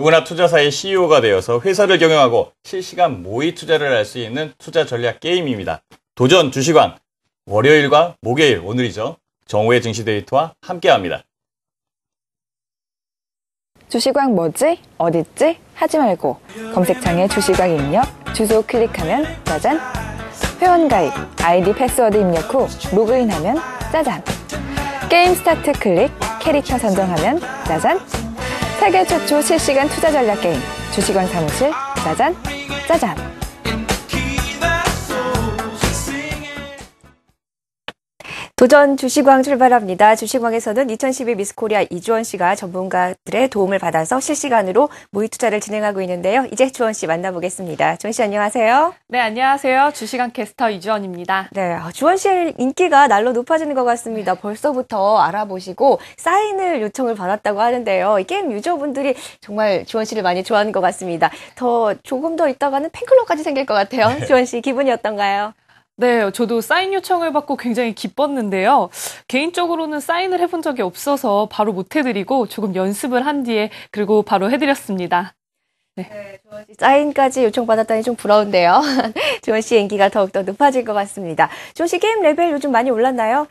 누구나 투자사의 CEO가 되어서 회사를 경영하고 실시간 모의 투자를 할 수 있는 투자 전략 게임입니다. 도전 주식왕, 월요일과 목요일, 오늘이죠. 정오의 증시 데이터와 함께합니다. 주식왕 뭐지? 어딨지? 하지 말고 검색창에 주식왕 입력, 주소 클릭하면 짜잔! 회원가입, 아이디 패스워드 입력 후 로그인하면 짜잔! 게임 스타트 클릭, 캐릭터 선정하면 짜잔! 세계 최초 실시간 투자 전략 게임 주식왕 사무실 짜잔! 짜잔! 도전 주식왕 출발합니다. 주식왕에서는 2012 미스코리아 이주원 씨가 전문가들의 도움을 받아서 실시간으로 모의 투자를 진행하고 있는데요. 이제 주원 씨 만나보겠습니다. 주원 씨 안녕하세요. 네, 안녕하세요. 주식왕 캐스터 이주원입니다. 네, 주원 씨의 인기가 날로 높아지는 것 같습니다. 벌써부터 알아보시고 사인을 요청을 받았다고 하는데요. 이 게임 유저분들이 정말 주원 씨를 많이 좋아하는 것 같습니다. 조금 더 있다가는 팬클럽까지 생길 것 같아요. 주원 씨 기분이 어떤가요? 네, 저도 사인 요청을 받고 굉장히 기뻤는데요. 개인적으로는 사인을 해본 적이 없어서 바로 못 해드리고 조금 연습을 한 뒤에 그리고 바로 해드렸습니다. 네, 주원 씨 사인까지 요청받았다니 좀 부러운데요. 주원 씨의 인기가 더욱더 높아질 것 같습니다. 주원 씨 게임 레벨 요즘 많이 올랐나요?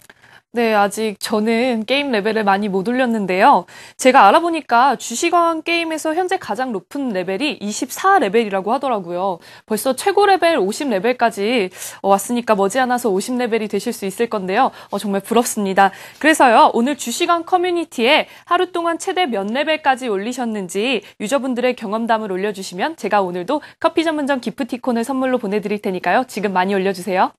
네, 아직 저는 게임 레벨을 많이 못 올렸는데요. 제가 알아보니까 주식왕 게임에서 현재 가장 높은 레벨이 24레벨이라고 하더라고요. 벌써 최고 레벨 50레벨까지 왔으니까 머지않아서 50레벨이 되실 수 있을 건데요. 정말 부럽습니다. 그래서요, 오늘 주식왕 커뮤니티에 하루 동안 최대 몇 레벨까지 올리셨는지 유저분들의 경험담을 올려주시면 제가 오늘도 커피 전문점 기프티콘을 선물로 보내드릴 테니까요. 지금 많이 올려주세요.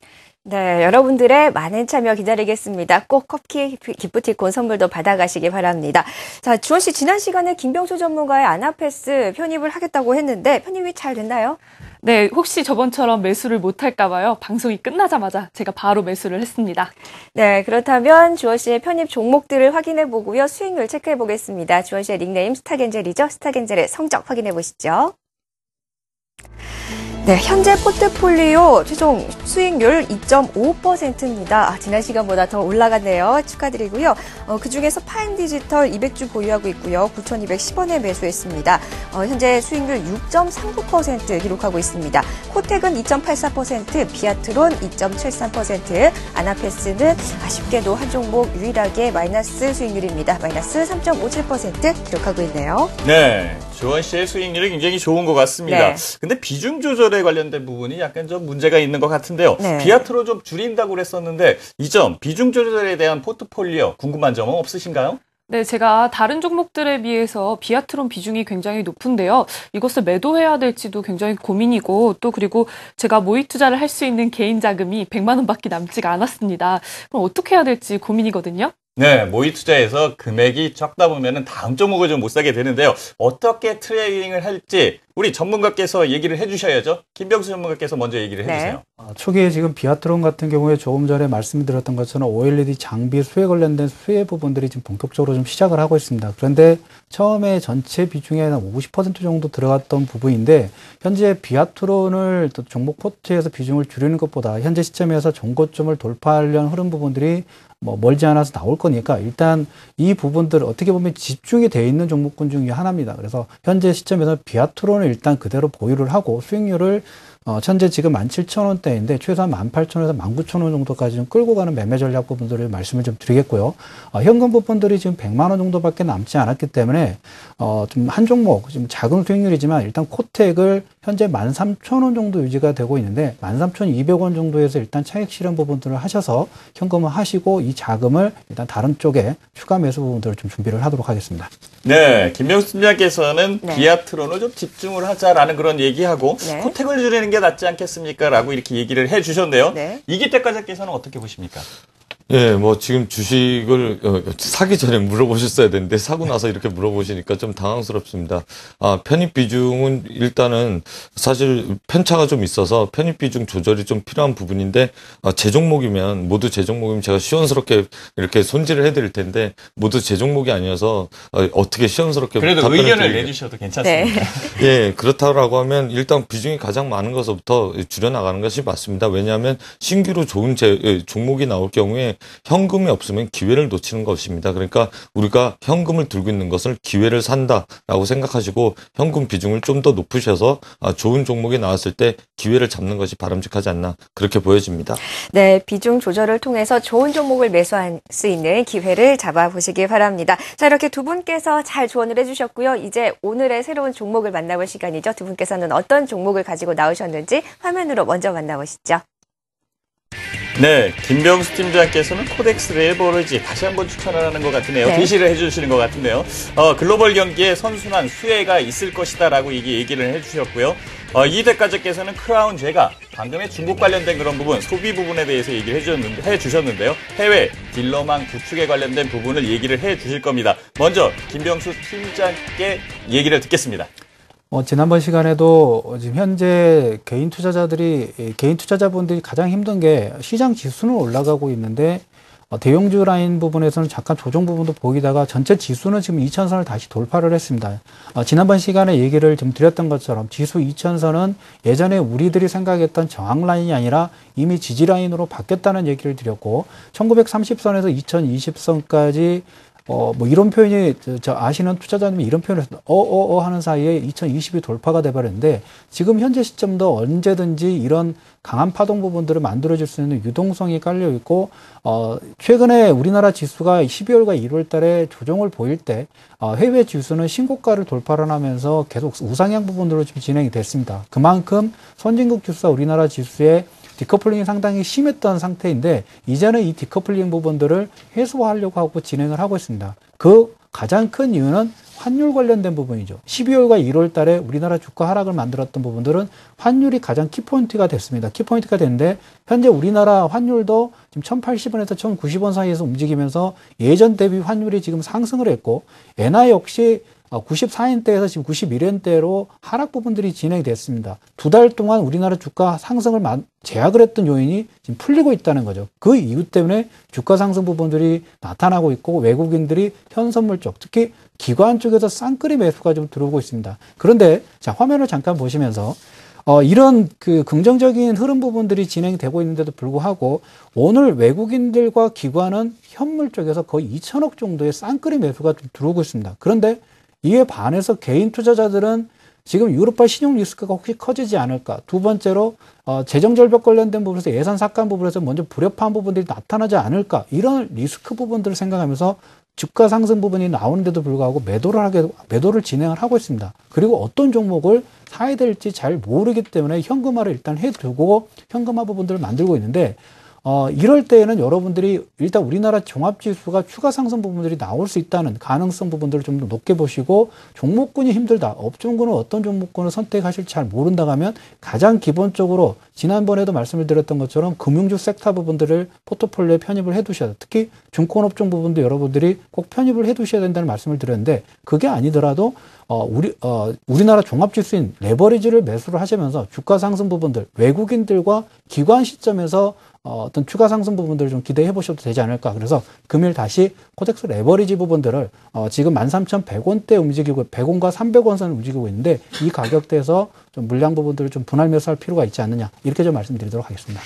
네, 여러분들의 많은 참여 기다리겠습니다. 꼭 커피 기프티콘 선물도 받아가시기 바랍니다. 자, 주원 씨 지난 시간에 김병수 전문가의 아나패스 편입을 하겠다고 했는데 편입이 잘 됐나요? 네, 혹시 저번처럼 매수를 못할까 봐요. 방송이 끝나자마자 제가 바로 매수를 했습니다. 네, 그렇다면 주원 씨의 편입 종목들을 확인해 보고요. 수익률 체크해 보겠습니다. 주원 씨의 닉네임 스탁엔젤이죠. 스탁엔젤의 성적 확인해 보시죠. 네, 현재 포트폴리오 최종 수익률 2.5%입니다. 지난 시간보다 더 올라갔네요. 축하드리고요. 그중에서 파인디지털 200주 보유하고 있고요. 9,210원에 매수했습니다. 현재 수익률 6.39% 기록하고 있습니다. 코텍은 2.84%, 비아트론 2.73%, 아나패스는 아쉽게도 한 종목 유일하게 마이너스 수익률입니다. 마이너스 3.57% 기록하고 있네요. 네, 주원 씨의 수익률이 굉장히 좋은 것 같습니다. 네. 근데 비중 조절에 관련된 부분이 약간 좀 문제가 있는 것 같은데요. 네. 비아트로 좀 줄인다고 그랬었는데 이 점, 비중 조절에 대한 포트폴리오 궁금한 점은 없으신가요? 네, 제가 다른 종목들에 비해서 비아트론 비중이 굉장히 높은데요. 이것을 매도해야 될지도 굉장히 고민이고 또 그리고 제가 모의 투자를 할 수 있는 개인 자금이 100만 원밖에 남지가 않았습니다. 그럼 어떻게 해야 될지 고민이거든요. 네, 모의 투자에서 금액이 적다 보면은 다음 종목을 좀 못 사게 되는데요. 어떻게 트레이딩을 할지 우리 전문가께서 얘기를 해주셔야죠. 김병수 전문가께서 먼저 얘기를 해주세요. 초기에 지금 비아트론 같은 경우에 조금 전에 말씀드렸던 것처럼 OLED 장비 수혜 관련된 수혜 부분들이 지금 본격적으로 좀 시작을 하고 있습니다. 그런데 처음에 전체 비중에 한 50% 정도 들어갔던 부분인데 현재 비아트론을 종목 포트에서 비중을 줄이는 것보다 현재 시점에서 종고점을 돌파하려는 흐름 부분들이 멀지 않아서 나올 거니까 일단 이 부분들 어떻게 보면 집중이 되어 있는 종목군 중에 하나입니다. 그래서 현재 시점에서 비아트론을 일단 그대로 보유를 하고 수익률을 현재 지금 17,000원대인데 최소한 18,000원에서 19,000원 정도까지 좀 끌고 가는 매매 전략 부분들을 말씀을 좀 드리겠고요. 현금 부분들이 지금 100만 원 정도밖에 남지 않았기 때문에 좀 한 종목 좀 작은 수익률이지만 일단 코텍을 현재 13,000원 정도 유지가 되고 있는데 13,200원 정도에서 일단 차익 실현 부분들을 하셔서 현금을 하시고 이 자금을 일단 다른 쪽에 추가 매수 부분들을 좀 준비를 하도록 하겠습니다. 네, 김병수 팀장께서는 네. 비아트론을 좀 집중을 하자라는 그런 얘기하고 네. 코텍을 줄이는 게 낫지 않겠습니까? 라고 이렇게 얘기를 해주셨는데요. 네. 이기태과장께서는 어떻게 보십니까? 예, 지금 주식을 사기 전에 물어보셨어야 되는데 사고 나서 이렇게 물어보시니까 좀 당황스럽습니다. 편입 비중은 일단은 사실 편차가 좀 있어서 편입 비중 조절이 좀 필요한 부분인데 제 종목이면 모두 제 종목이면 제가 시원스럽게 이렇게 손질을 해드릴 텐데 모두 제 종목이 아니어서 어떻게 시원스럽게 그래도 답변을 의견을 드리겠... 내주셔도 괜찮습니다. 네. 예, 그렇다고 하면 일단 비중이 가장 많은 것부터 줄여나가는 것이 맞습니다. 왜냐하면 신규로 좋은 종목이 나올 경우에 현금이 없으면 기회를 놓치는 것입니다. 그러니까 우리가 현금을 들고 있는 것을 기회를 산다라고 생각하시고 현금 비중을 좀 더 높으셔서 좋은 종목이 나왔을 때 기회를 잡는 것이 바람직하지 않나 그렇게 보여집니다. 네, 비중 조절을 통해서 좋은 종목을 매수할 수 있는 기회를 잡아보시기 바랍니다. 자, 이렇게 두 분께서 잘 조언을 해주셨고요. 이제 오늘의 새로운 종목을 만나볼 시간이죠. 두 분께서는 어떤 종목을 가지고 나오셨는지 화면으로 먼저 만나보시죠. 네, 김병수 팀장께서는 코덱스 레버리지 다시 한번 추천을 하는 것 같으네요. 네. 게시를 해주시는 것 같은데요. 글로벌 경기에 선순환 수혜가 있을 것이다라고 얘기를 해주셨고요. 이대가족께서는 크라운 제가 방금의 중국 관련된 그런 부분, 소비 부분에 대해서 얘기를 해주셨는데요. 해외 딜러망 구축에 관련된 부분을 얘기를 해주실 겁니다. 먼저 김병수 팀장께 얘기를 듣겠습니다. 지난번 시간에도 지금 현재 개인 투자자분들이 가장 힘든 게 시장 지수는 올라가고 있는데 대형주 라인 부분에서는 잠깐 조정 부분도 보이다가 전체 지수는 지금 2000선을 다시 돌파를 했습니다. 지난번 시간에 얘기를 좀 드렸던 것처럼 지수 2000선은 예전에 우리들이 생각했던 저항 라인이 아니라 이미 지지 라인으로 바뀌었다는 얘기를 드렸고 1930선에서 2020선까지 뭐 이런 표현이 아시는 투자자님이 이런 표현을 했습니다. 하는 사이에 2020이 돌파가 돼버렸는데 지금 현재 시점도 언제든지 이런 강한 파동 부분들을 만들어줄 수 있는 유동성이 깔려 있고 최근에 우리나라 지수가 12월과 1월 달에 조정을 보일 때 해외 지수는 신고가를 돌파를 하면서 계속 우상향 부분으로 지금 진행이 됐습니다. 그만큼 선진국 지수와 우리나라 지수의 디커플링이 상당히 심했던 상태인데 이제는 이 디커플링 부분들을 해소하려고 하고 진행을 하고 있습니다. 그 가장 큰 이유는 환율 관련된 부분이죠. 12월과 1월 달에 우리나라 주가 하락을 만들었던 부분들은 환율이 가장 키포인트가 됐습니다. 키포인트가 됐는데 현재 우리나라 환율도 지금 1080원에서 1090원 사이에서 움직이면서 예전 대비 환율이 지금 상승을 했고 엔화 역시 94엔대에서 지금 91엔대로 하락 부분들이 진행이 됐습니다. 두 달 동안 우리나라 주가 상승을 제약을 했던 요인이 지금 풀리고 있다는 거죠. 그 이유 때문에 주가 상승 부분들이 나타나고 있고 외국인들이 현선물 쪽, 특히 기관 쪽에서 쌍끌이 매수가 좀 들어오고 있습니다. 그런데 자, 화면을 잠깐 보시면서 이런 그 긍정적인 흐름 부분들이 진행되고 있는데도 불구하고 오늘 외국인들과 기관은 현물 쪽에서 거의 2천억 정도의 쌍끌이 매수가 좀 들어오고 있습니다. 그런데 이에 반해서 개인 투자자들은 지금 유럽화 신용 리스크가 혹시 커지지 않을까. 두 번째로 재정 절벽 관련된 부분에서 예산 삭감 부분에서 먼저 불협화한 부분들이 나타나지 않을까. 이런 리스크 부분들을 생각하면서 주가 상승 부분이 나오는데도 불구하고 매도를 진행을 하고 있습니다. 그리고 어떤 종목을 사야 될지 잘 모르기 때문에 현금화를 일단 해두고 현금화 부분들을 만들고 있는데 이럴 때에는 여러분들이 일단 우리나라 종합지수가 추가 상승 부분들이 나올 수 있다는 가능성 부분들을 좀 더 높게 보시고 종목군이 힘들다. 업종군은 어떤 종목군을 선택하실지 잘 모른다 하면 가장 기본적으로 지난번에도 말씀을 드렸던 것처럼 금융주 섹터 부분들을 포트폴리오에 편입을 해 두셔야 돼요. 특히 증권업종 부분도 여러분들이 꼭 편입을 해 두셔야 된다는 말씀을 드렸는데 그게 아니더라도 우리나라 종합지수인 레버리지를 매수를 하시면서 주가 상승 부분들 외국인들과 기관 시점에서 어떤 추가 상승 부분들을 좀 기대해 보셔도 되지 않을까. 그래서 금일 다시 코덱스 레버리지 부분들을 지금 13,100원대 움직이고 100원과 300원 선을 움직이고 있는데 이 가격대에서 좀 물량 부분들을 좀 분할 매수할 필요가 있지 않느냐. 이렇게 좀 말씀드리도록 하겠습니다.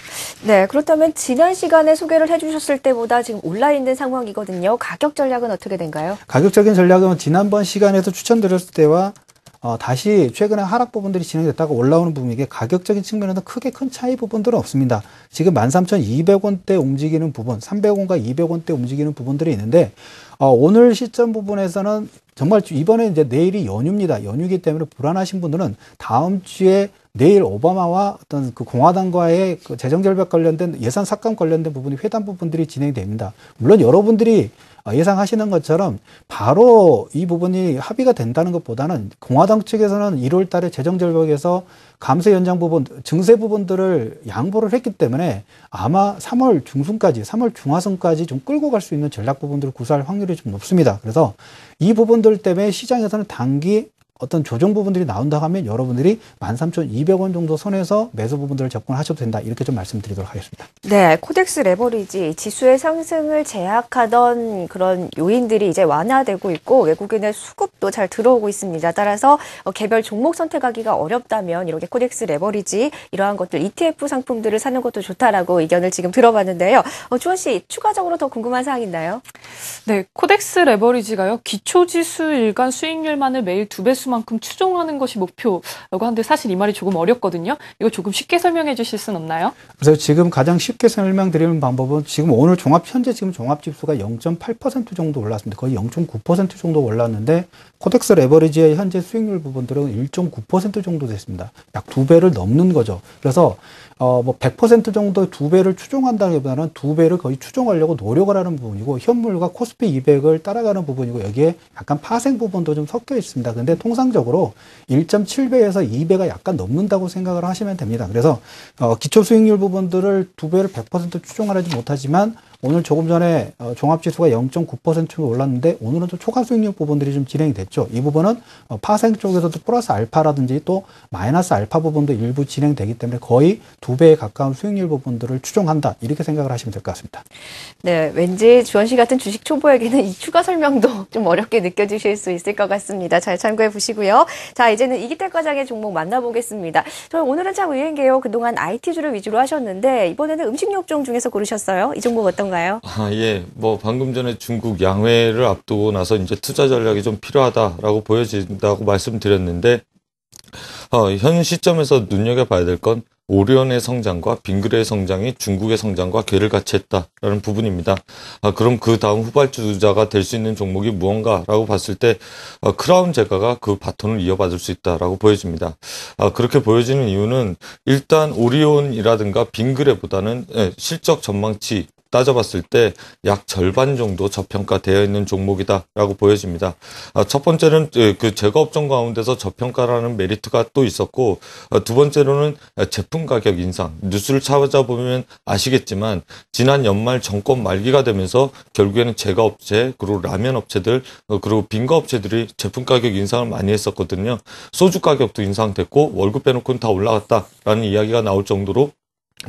네, 그렇다면 지난 시간에 소개를 해주셨을 때보다 지금 올라 있는 상황이거든요. 가격 전략은 어떻게 된가요? 가격적인 전략은 지난번 시간에서 추천드렸을 때와 다시 최근에 하락 부분들이 진행됐다가 올라오는 부분이게 가격적인 측면에서 크게 큰 차이 부분들은 없습니다. 지금 13,200원대 움직이는 부분, 300원과 200원대 움직이는 부분들이 있는데 오늘 시점 부분에서는 정말 이번에 이제 내일이 연휴입니다. 연휴이기 때문에 불안하신 분들은 다음 주에 내일 오바마와 어떤 그 공화당과의 그 재정절벽 관련된 예산 삭감 관련된 부분이 회담 부분들이 진행됩니다. 물론 여러분들이 예상하시는 것처럼 바로 이 부분이 합의가 된다는 것보다는 공화당 측에서는 1월 달에 재정절벽에서 감세 연장 부분, 증세 부분들을 양보를 했기 때문에 아마 3월 중순까지, 3월 중하순까지 좀 끌고 갈 수 있는 전략 부분들을 구사할 확률이 좀 높습니다. 그래서 이 부분들 때문에 시장에서는 단기 어떤 조정 부분들이 나온다 하면 여러분들이 13,200원 정도 선에서 매수 부분들을 접근하셔도 된다. 이렇게 좀 말씀드리도록 하겠습니다. 네, 코덱스 레버리지 지수의 상승을 제약하던 그런 요인들이 이제 완화되고 있고 외국인의 수급도 잘 들어오고 있습니다. 따라서 개별 종목 선택하기가 어렵다면 이렇게 코덱스 레버리지 이러한 것들 ETF 상품들을 사는 것도 좋다라고 의견을 지금 들어봤는데요. 주원 씨 추가적으로 더 궁금한 사항 있나요? 네, 코덱스 레버리지가요. 기초지수 일간 수익률만을 매일 2배수만큼 추종하는 것이 목표라고 하는데 사실 이 말이 조금 어렵거든요. 이거 조금 쉽게 설명해 주실 수는 없나요? 그래서 지금 가장 쉽게 설명드리는 방법은 지금 오늘 현재 지금 종합지수가 0.8% 정도 올랐습니다. 거의 0.9% 정도 올랐는데 코덱스 레버리지의 현재 수익률 부분들은 1.9% 정도 됐습니다. 약 2배를 넘는 거죠. 그래서 100% 정도 2배를 추종한다기보다는 2배를 거의 추종하려고 노력을 하는 부분이고 현물과 코스피 200을 따라가는 부분이고 여기에 약간 파생 부분도 좀 섞여 있습니다. 근데 통상적으로 1.7배에서 2배가 약간 넘는다고 생각을 하시면 됩니다. 그래서 기초 수익률 부분들을 2배를 100% 추종하지 못하지만 오늘 조금 전에 종합지수가 0.9% 올랐는데 오늘은 좀 초과 수익률 부분들이 좀 진행이 됐죠. 이 부분은 파생 쪽에서도 플러스 알파라든지 또 마이너스 알파 부분도 일부 진행되기 때문에 거의 2배에 가까운 수익률 부분들을 추종한다. 이렇게 생각을 하시면 될 것 같습니다. 네, 왠지 주원 씨 같은 주식 초보에게는 이 추가 설명도 좀 어렵게 느껴지실 수 있을 것 같습니다. 잘 참고해 보시고요. 자, 이제는 이기태 과장의 종목 만나보겠습니다. 오늘은 참 의외인게요. 그동안 IT주를 위주로 하셨는데 이번에는 음식료종 중에서 고르셨어요. 이 종목 어떤가요? 예. 방금 전에 중국 양회를 앞두고 나서 이제 투자 전략이 좀 필요하다라고 보여진다고 말씀드렸는데, 현 시점에서 눈여겨봐야 될 건 오리온의 성장과 빙그레의 성장이 중국의 성장과 궤를 같이 했다라는 부분입니다. 그럼 그 다음 후발주자가 될 수 있는 종목이 무언가라고 봤을 때 크라운 제가가 그 바톤을 이어받을 수 있다라고 보여집니다. 그렇게 보여지는 이유는 일단 오리온이라든가 빙그레보다는 실적 전망치 따져봤을 때 약 절반 정도 저평가되어 있는 종목이다라고 보여집니다. 첫 번째는 그 제과업종 가운데서 저평가라는 메리트가 또 있었고, 두 번째로는 제품 가격 인상. 뉴스를 찾아보면 아시겠지만 지난 연말 정권 말기가 되면서 결국에는 제과업체 그리고 라면 업체들 그리고 빙가 업체들이 제품 가격 인상을 많이 했었거든요. 소주 가격도 인상됐고 월급 빼놓고는 다 올라갔다라는 이야기가 나올 정도로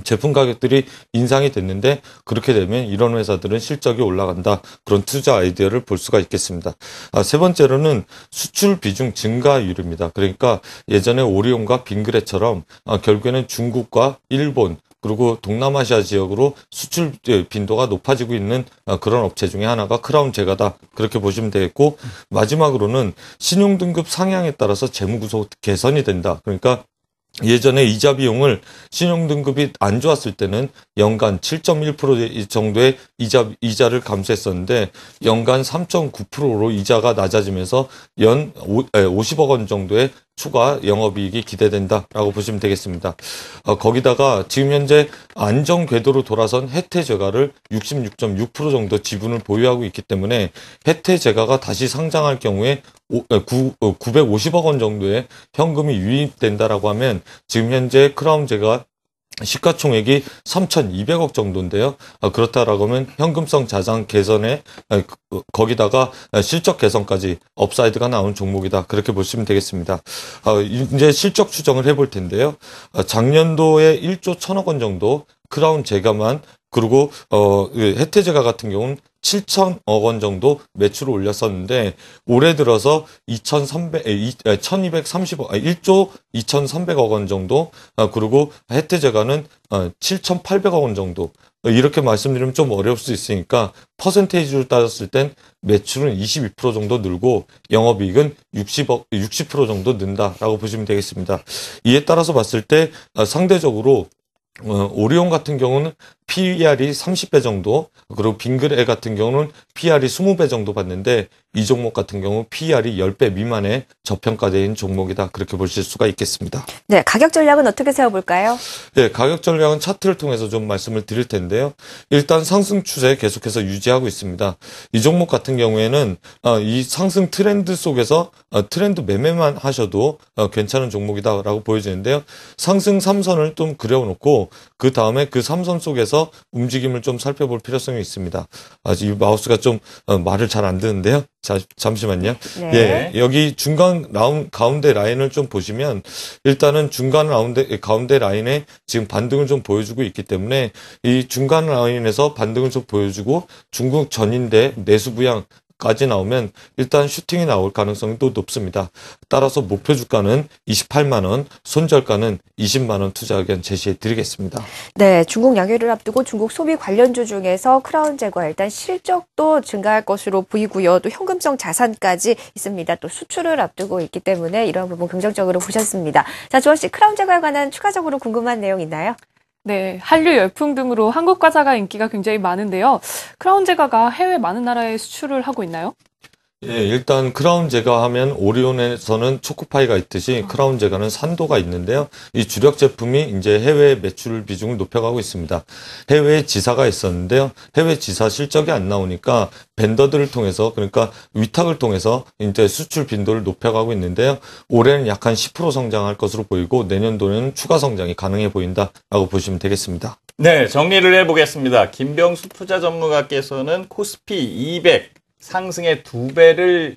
제품 가격들이 인상이 됐는데 그렇게 되면 이런 회사들은 실적이 올라간다. 그런 투자 아이디어를 볼 수가 있겠습니다. 세 번째로는 수출 비중 증가율입니다. 그러니까 예전에 오리온과 빙그레처럼 결국에는 중국과 일본 그리고 동남아시아 지역으로 수출 빈도가 높아지고 있는 그런 업체 중에 하나가 크라운 제가다. 그렇게 보시면 되겠고 마지막으로는 신용등급 상향에 따라서 재무구조 개선이 된다. 그러니까 예전에 이자 비용을 신용등급이 안 좋았을 때는 연간 7.1% 정도의 이자를 감수했었는데 연간 3.9%로 이자가 낮아지면서 연 50억 원 정도의 추가 영업이익이 기대된다라고 보시면 되겠습니다. 거기다가 지금 현재 안정 궤도로 돌아선 혜태제과를 66.6% 정도 지분을 보유하고 있기 때문에 혜태제과가 다시 상장할 경우에 950억 원 정도의 현금이 유입된다라고 하면 지금 현재 크라운제가 시가총액이 3,200억 정도인데요. 그렇다라고 하면 현금성 자산 개선에 거기다가 실적 개선까지 업사이드가 나오는 종목이다. 그렇게 보시면 되겠습니다. 이제 실적 추정을 해볼 텐데요. 작년도에 1조 1,000억 원 정도 크라운 제가만 그리고 혜태제가 같은 경우는 7천억 원 정도 매출을 올렸었는데 올해 들어서 1조 2,300억 원 정도 그리고 혜태제가는 7,800억 원 정도 이렇게 말씀드리면 좀 어려울 수 있으니까 퍼센테이지로 따졌을 땐 매출은 22% 정도 늘고 영업이익은 60% 정도 는다라고 보시면 되겠습니다. 이에 따라서 봤을 때 상대적으로 오리온 같은 경우는 PER이 30배 정도, 그리고 빙그레 같은 경우는 PER이 20배 정도 받는데 이 종목 같은 경우 PER이 10배 미만의 저평가된 종목이다. 그렇게 보실 수가 있겠습니다. 네, 가격 전략은 어떻게 세워볼까요? 네, 가격 전략은 차트를 통해서 좀 말씀을 드릴 텐데요. 일단 상승 추세 계속해서 유지하고 있습니다. 이 종목 같은 경우에는 이 상승 트렌드 속에서 트렌드 매매만 하셔도 괜찮은 종목이다라고 보여지는데요. 상승 3선을 좀 그려놓고 그 다음에 그 3선 속에서 보면서 움직임을 좀 살펴볼 필요성이 있습니다. 이 마우스가 좀 말을 잘 안 듣는데요. 자, 잠시만요. 네. 예, 여기 중간 가운데 라인을 좀 보시면 일단은 중간 가운데 라인에 지금 반등을 좀 보여주고 있기 때문에 이 중간 라인에서 반등을 좀 보여주고 중국 전인대 내수 부양까지 나오면 일단 슈팅이 나올 가능성이 또 높습니다. 따라서 목표 주가는 28만 원, 손절가는 20만 원 투자 의견 제시해 드리겠습니다. 네, 중국 양회를 앞두고 중국 소비 관련주 중에서 크라운 제과 일단 실적도 증가할 것으로 보이고요. 또 현금성 자산까지 있습니다. 또 수출을 앞두고 있기 때문에 이런 부분 긍정적으로 보셨습니다. 자, 주원 씨, 크라운 제과에 관한 추가적으로 궁금한 내용 있나요? 네, 한류 열풍 등으로 한국 과자가 인기가 굉장히 많은데요. 크라운 제과가 해외 많은 나라에 수출을 하고 있나요? 예, 일단 크라운 제과 하면 오리온에서는 초코파이가 있듯이 크라운 제과는 산도가 있는데요. 이 주력 제품이 이제 해외 매출 비중을 높여가고 있습니다. 해외 지사가 있었는데요. 해외 지사 실적이 안 나오니까 벤더들을 통해서, 그러니까 위탁을 통해서 이제 수출 빈도를 높여가고 있는데요. 올해는 약 한 10% 성장할 것으로 보이고 내년도에는 추가 성장이 가능해 보인다라고 보시면 되겠습니다. 네, 정리를 해보겠습니다. 김병수 투자 전문가께서는 코스피 200 상승의 2배를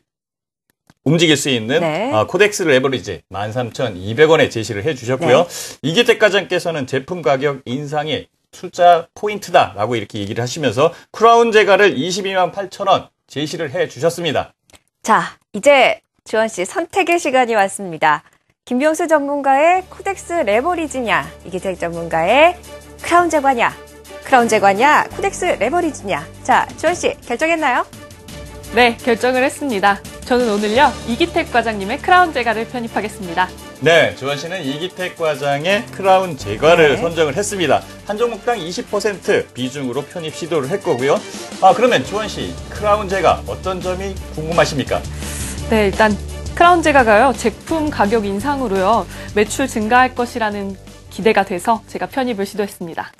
움직일 수 있는 네. 코덱스 레버리지 13,200원에 제시를 해주셨고요. 네. 이기택 과장께서는 제품 가격 인상이 투자 포인트다라고 이렇게 얘기를 하시면서 크라운 제과를 22만 8천원 제시를 해주셨습니다. 자, 이제 주원 씨 선택의 시간이 왔습니다. 김병수 전문가의 코덱스 레버리지냐, 이기택 전문가의 크라운 제과냐, 코덱스 레버리지냐. 자, 주원 씨 결정했나요? 네, 결정을 했습니다. 저는 오늘요, 이기택 과장님의 크라운 제과를 편입하겠습니다. 네, 주원 씨는 이기택 과장의 크라운 제과를 네. 선정을 했습니다. 한 종목당 20% 비중으로 편입 시도를 했고요. 그러면 주원 씨, 크라운 제과 어떤 점이 궁금하십니까? 네, 일단 크라운 제과가요, 제품 가격 인상으로요, 매출 증가할 것이라는 기대가 돼서 제가 편입을 시도했습니다.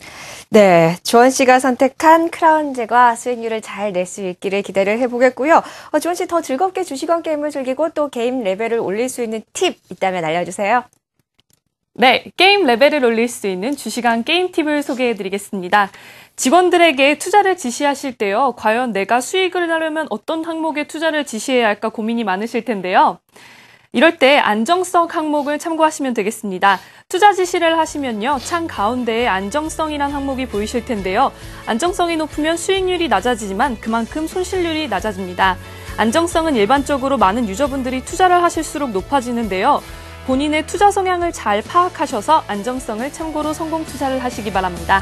네, 주원 씨가 선택한 크라운 제과 수익률을 잘 낼 수 있기를 기대를 해보겠고요. 주원 씨 더 즐겁게 주식왕 게임을 즐기고 또 게임 레벨을 올릴 수 있는 팁 있다면 알려주세요. 네, 게임 레벨을 올릴 수 있는 주식왕 게임 팁을 소개해드리겠습니다. 직원들에게 투자를 지시하실 때요, 과연 내가 수익을 내려면 어떤 항목에 투자를 지시해야 할까 고민이 많으실 텐데요. 이럴 때 안정성 항목을 참고하시면 되겠습니다. 투자 지시를 하시면요, 창 가운데에 안정성이란 항목이 보이실 텐데요. 안정성이 높으면 수익률이 낮아지지만 그만큼 손실률이 낮아집니다. 안정성은 일반적으로 많은 유저분들이 투자를 하실수록 높아지는데요. 본인의 투자 성향을 잘 파악하셔서 안정성을 참고로 성공 투자를 하시기 바랍니다.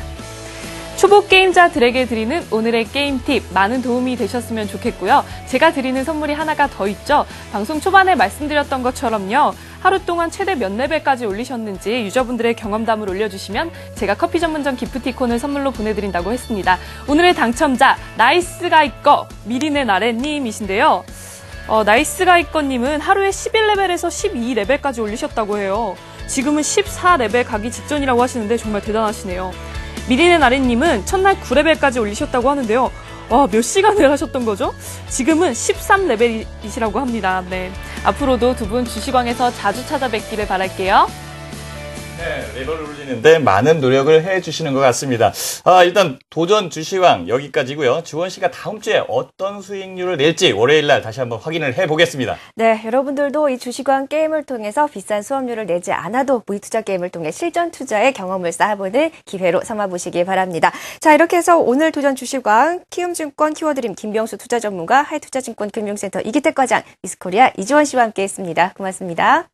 초보 게임자들에게 드리는 오늘의 게임 팁, 많은 도움이 되셨으면 좋겠고요. 제가 드리는 선물이 하나가 더 있죠. 방송 초반에 말씀드렸던 것처럼요, 하루 동안 최대 몇 레벨까지 올리셨는지 유저분들의 경험담을 올려주시면 제가 커피 전문점 기프티콘을 선물로 보내드린다고 했습니다. 오늘의 당첨자 나이스가이꺼 미리네 나래님이신데요. 나이스가이꺼님은 하루에 11레벨에서 12레벨까지 올리셨다고 해요. 지금은 14레벨 가기 직전이라고 하시는데 정말 대단하시네요. 미리네 나래님은 첫날 9레벨까지 올리셨다고 하는데요. 몇 시간을 하셨던 거죠? 지금은 13레벨이시라고 합니다. 네, 앞으로도 두 분 주식왕에서 자주 찾아뵙기를 바랄게요. 네, 레벨을 올리는데 많은 노력을 해주시는 것 같습니다. 일단 도전 주식왕 여기까지고요. 주원 씨가 다음 주에 어떤 수익률을 낼지 월요일 날 다시 한번 확인을 해보겠습니다. 네, 여러분들도 이 주식왕 게임을 통해서 비싼 수업료를 내지 않아도 무이투자 게임을 통해 실전 투자의 경험을 쌓아보는 기회로 삼아보시기 바랍니다. 자, 이렇게 해서 오늘 도전 주식왕 키움증권 키워드림 김병수 투자전문가 하이투자증권 금융센터 이기택 과장 미스코리아 이주원 씨와 함께했습니다. 고맙습니다.